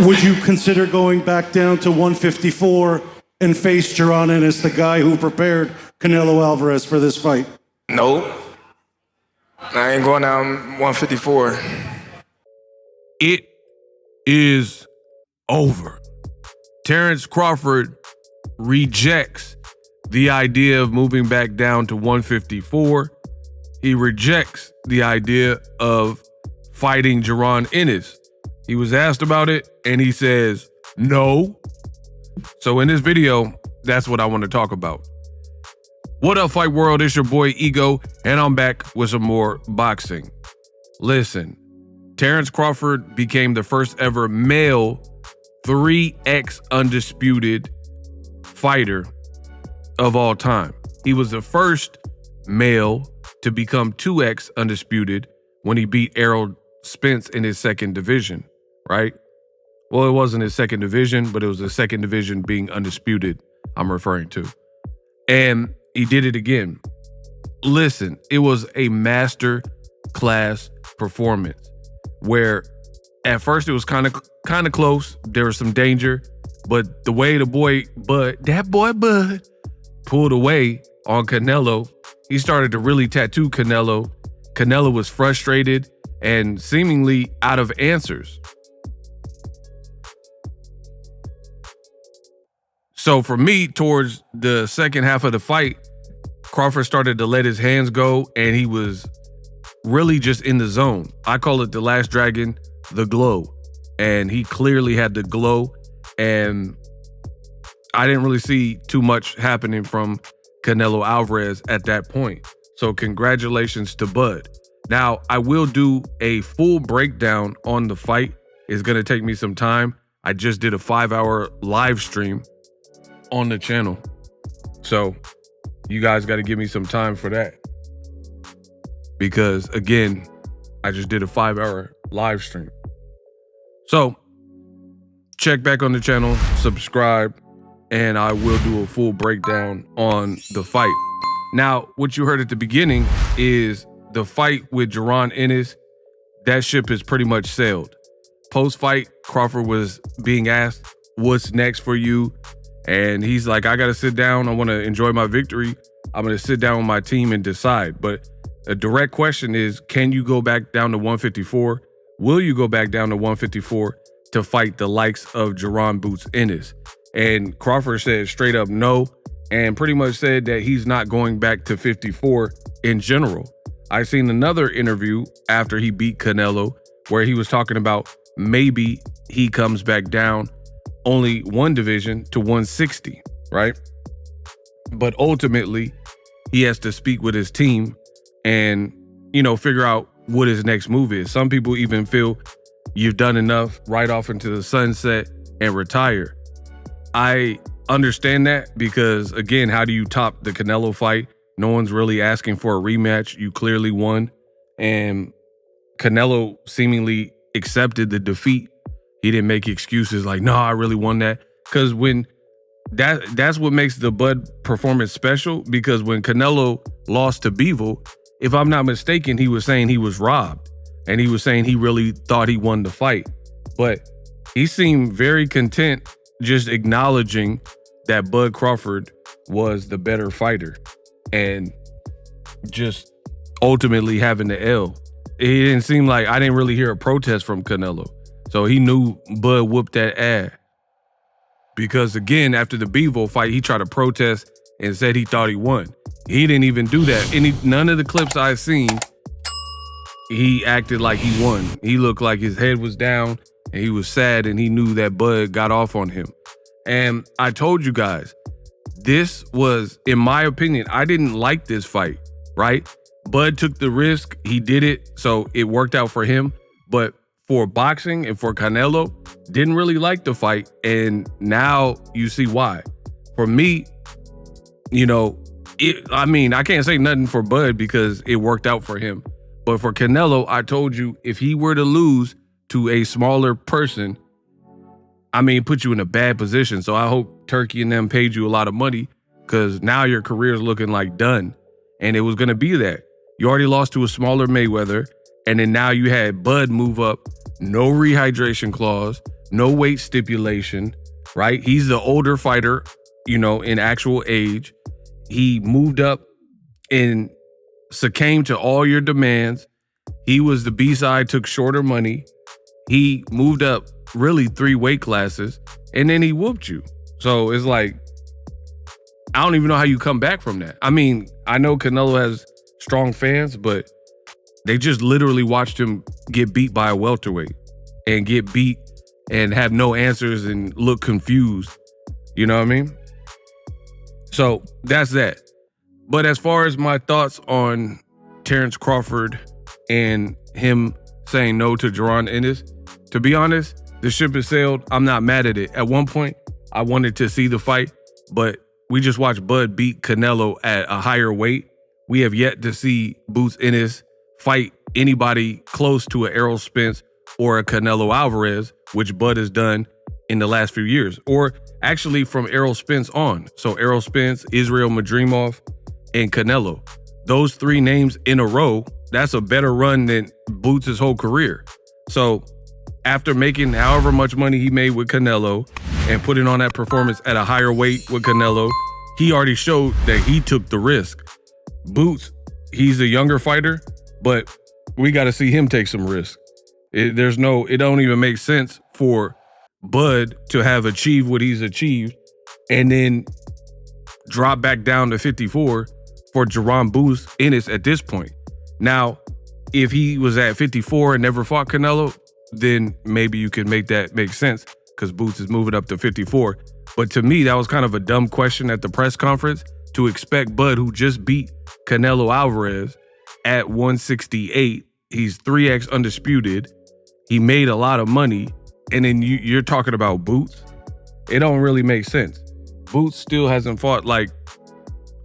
Would you consider going back down to 154 and face Jaron Ennis, the guy who prepared Canelo Alvarez for this fight? No. I ain't going down 154. It is over. Terence Crawford rejects the idea of moving back down to 154. He rejects the idea of fighting Jaron Ennis. He was asked about it and he says no. So in this video, that's what I want to talk about. What up, Fight World? It's your boy Ego, and I'm back with some more boxing. Listen, Terence Crawford became the first ever male 3X undisputed fighter of all time. He was the first male to become 2X undisputed when he beat Errol Spence in his second division, right? Well, it wasn't his second division, but it was the second division being undisputed I'm referring to. And he did it again. Listen, it was a master class performance where at first it was kind of close. There was some danger, but the way the boy Bud pulled away on Canelo, he started to really tattoo Canelo. Canelo was frustrated and seemingly out of answers. So for me, towards the second half of the fight, Crawford started to let his hands go and he was really just in the zone. I call it the last dragon, the glow. And he clearly had the glow, and I didn't really see too much happening from Canelo Alvarez at that point. So congratulations to Bud. Now, I will do a full breakdown on the fight. It's going to take me some time. I just did a 5-hour live stream on the channel. So you guys got to give me some time for that. Because again, I just did a 5-hour live stream. So check back on the channel, subscribe, and I will do a full breakdown on the fight. Now, what you heard at the beginning is the fight with Jaron Ennis. That ship has pretty much sailed. Post-fight, Crawford was being asked, what's next for you? And he's like, I got to sit down. I want to enjoy my victory. I'm going to sit down with my team and decide. But a direct question is, can you go back down to 154? Will you go back down to 154 to fight the likes of Jaron Boots Ennis? And Crawford said straight up no, and pretty much said that he's not going back to 54 in general. I seen another interview after he beat Canelo where he was talking about maybe he comes back down only one division to 160, right? But ultimately, he has to speak with his team and, figure out what his next move is. Some people even feel you've done enough, right off into the sunset and retire. I understand that because, again, how do you top the Canelo fight? No one's really asking for a rematch. You clearly won. And Canelo seemingly accepted the defeat. He didn't make excuses like, no, I really won that. Because when that's what makes the Bud performance special, because when Canelo lost to Bivol, if I'm not mistaken, he was saying he was robbed. And he was saying he really thought he won the fight. But he seemed very content just acknowledging that Bud Crawford was the better fighter and just ultimately having the L. It didn't seem like, I didn't really hear a protest from Canelo. So he knew Bud whooped that ass. Because again, after the Bivol fight, he tried to protest and said he thought he won. He didn't even do that. None of the clips I've seen, he acted like he won. He looked like his head was down and he was sad and he knew that Bud got off on him. And I told you guys, this was, in my opinion, I didn't like this fight, right? Bud took the risk. He did it. So it worked out for him. But for boxing and for Canelo, didn't really like the fight. And now you see why. For me, I can't say nothing for Bud because it worked out for him. But for Canelo, I told you, if he were to lose to a smaller person, put you in a bad position. So I hope Turkey and them paid you a lot of money, because now your career is looking like done. And it was going to be that. You already lost to a smaller Mayweather. And then now you had Bud move up, no rehydration clause, no weight stipulation, right? He's the older fighter, in actual age. He moved up and succumbed to all your demands. He was the B-side, took shorter money. He moved up really 3 weight classes, and then he whooped you. So it's like, I don't even know how you come back from that. I mean, I know Canelo has strong fans, but they just literally watched him get beat by a welterweight and get beat and have no answers and look confused. You know what I mean? So that's that. But as far as my thoughts on Terence Crawford and him saying no to Jaron Ennis, to be honest, the ship has sailed. I'm not mad at it. At one point, I wanted to see the fight, but we just watched Bud beat Canelo at a higher weight. We have yet to see Boots Ennis fight anybody close to an Errol Spence or a Canelo Alvarez, which Bud has done in the last few years, or actually from Errol Spence on. So Errol Spence, Israel Madrimov, and Canelo. Those 3 names in a row, that's a better run than Boots' whole career. So after making however much money he made with Canelo and putting on that performance at a higher weight with Canelo, he already showed that he took the risk. Boots, he's a younger fighter, but we got to see him take some risk. It don't even make sense for Bud to have achieved what he's achieved and then drop back down to 54 for Jaron Boots Ennis at this point. Now, if he was at 54 and never fought Canelo, then maybe you can make that make sense because Boots is moving up to 54. But to me, that was kind of a dumb question at the press conference to expect Bud, who just beat Canelo Alvarez at 168. He's 3x undisputed. He made a lot of money. And then you're talking about Boots. It don't really make sense. Boots still hasn't fought like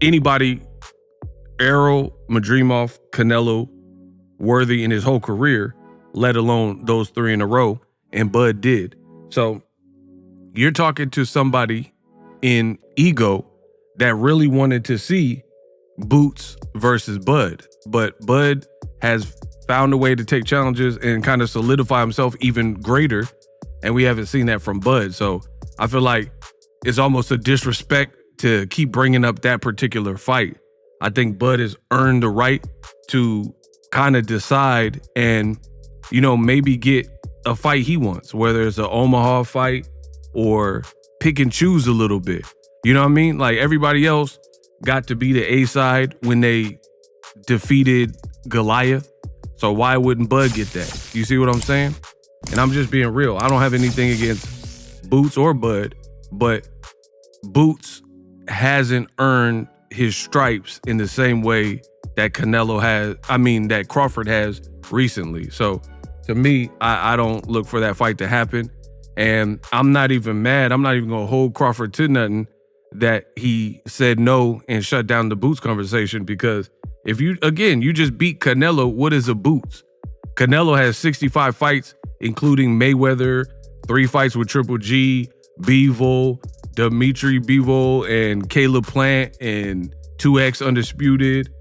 anybody, Errol, Madrimov, Canelo, worthy in his whole career, let alone those 3 in a row. And Bud did. So you're talking to somebody in ego that really wanted to see Boots versus Bud. But Bud has found a way to take challenges and kind of solidify himself even greater. And we haven't seen that from Bud. So I feel like it's almost a disrespect to keep bringing up that particular fight. I think Bud has earned the right to kind of decide and, maybe get a fight he wants, whether it's an Omaha fight or pick and choose a little bit. You know what I mean? Like everybody else got to be the A side when they defeated Goliath. So why wouldn't Bud get that? You see what I'm saying? And I'm just being real. I don't have anything against Boots or Bud, but Boots hasn't earned his stripes in the same way that that Crawford has recently. So to me, I don't look for that fight to happen. And I'm not even mad. I'm not even going to hold Crawford to nothing that he said no and shut down the Boots conversation, because if you just beat Canelo, what is a Boots? Canelo has 65 fights, including Mayweather, 3 fights with Triple G, Bivol, Dimitri Bivol, and Caleb Plant, and 2X Undisputed,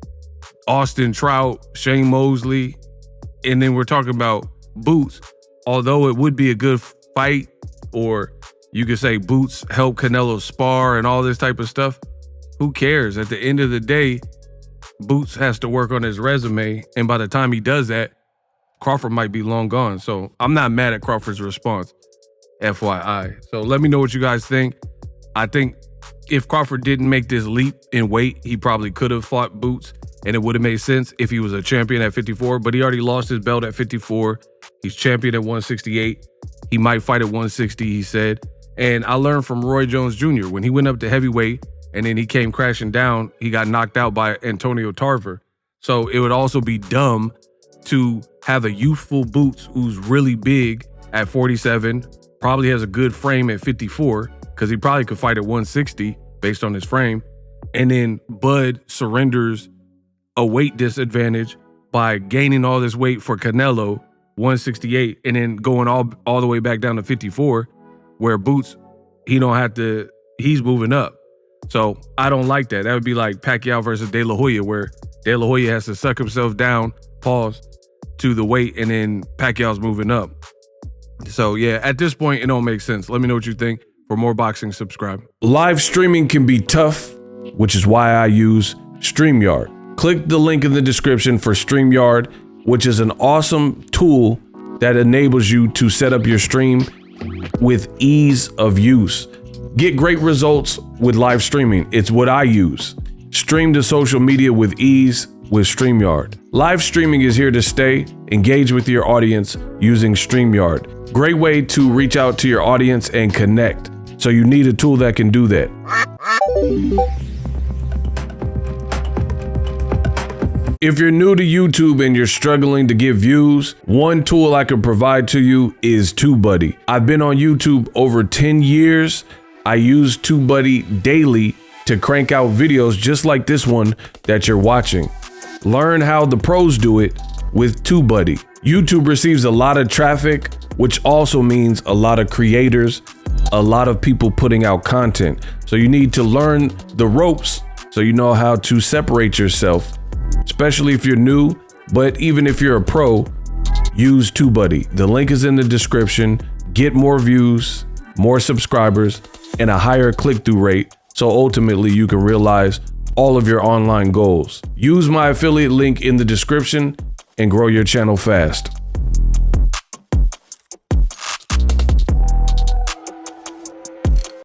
Austin Trout, Shane Mosley. And then we're talking about Boots. Although it would be a good fight, or you could say Boots helped Canelo spar and all this type of stuff, who cares? At the end of the day, Boots has to work on his resume, and by the time he does that, Crawford might be long gone. So I'm not mad at Crawford's response, FYI. So let me know what you guys think. I think if Crawford didn't make this leap in weight, he probably could have fought Boots, and it would have made sense if he was a champion at 54, but he already lost his belt at 54. He's champion at 168. He might fight at 160, he said. And I learned from Roy Jones Jr. when he went up to heavyweight and then he came crashing down, he got knocked out by Antonio Tarver. So it would also be dumb to have a youthful Boots who's really big at 47, probably has a good frame at 54, because he probably could fight at 160 based on his frame. And then Bud surrenders a weight disadvantage by gaining all this weight for Canelo, 168, and then going all the way back down to 54, where Boots, he's moving up. So I don't like that. That would be like Pacquiao versus De La Hoya, where De La Hoya has to suck himself down, pause, to the weight, and then Pacquiao's moving up. So yeah, at this point, it don't make sense. Let me know what you think. For more boxing, subscribe. Live streaming can be tough, which is why I use StreamYard. Click the link in the description for StreamYard, which is an awesome tool that enables you to set up your stream with ease of use. Get great results with live streaming. It's what I use. Stream to social media with ease with StreamYard. Live streaming is here to stay. Engage with your audience using StreamYard. Great way to reach out to your audience and connect. So you need a tool that can do that. If you're new to YouTube and you're struggling to get views, one tool I can provide to you is TubeBuddy. I've been on YouTube over 10 years. I use TubeBuddy daily to crank out videos just like this one that you're watching. Learn how the pros do it with TubeBuddy. YouTube receives a lot of traffic, which also means a lot of creators, a lot of people putting out content. So you need to learn the ropes so you know how to separate yourself, especially if you're new, but even if you're a pro, use TubeBuddy. The link is in the description. Get more views, more subscribers, and a higher click-through rate, so ultimately you can realize all of your online goals. Use my affiliate link in the description and grow your channel fast.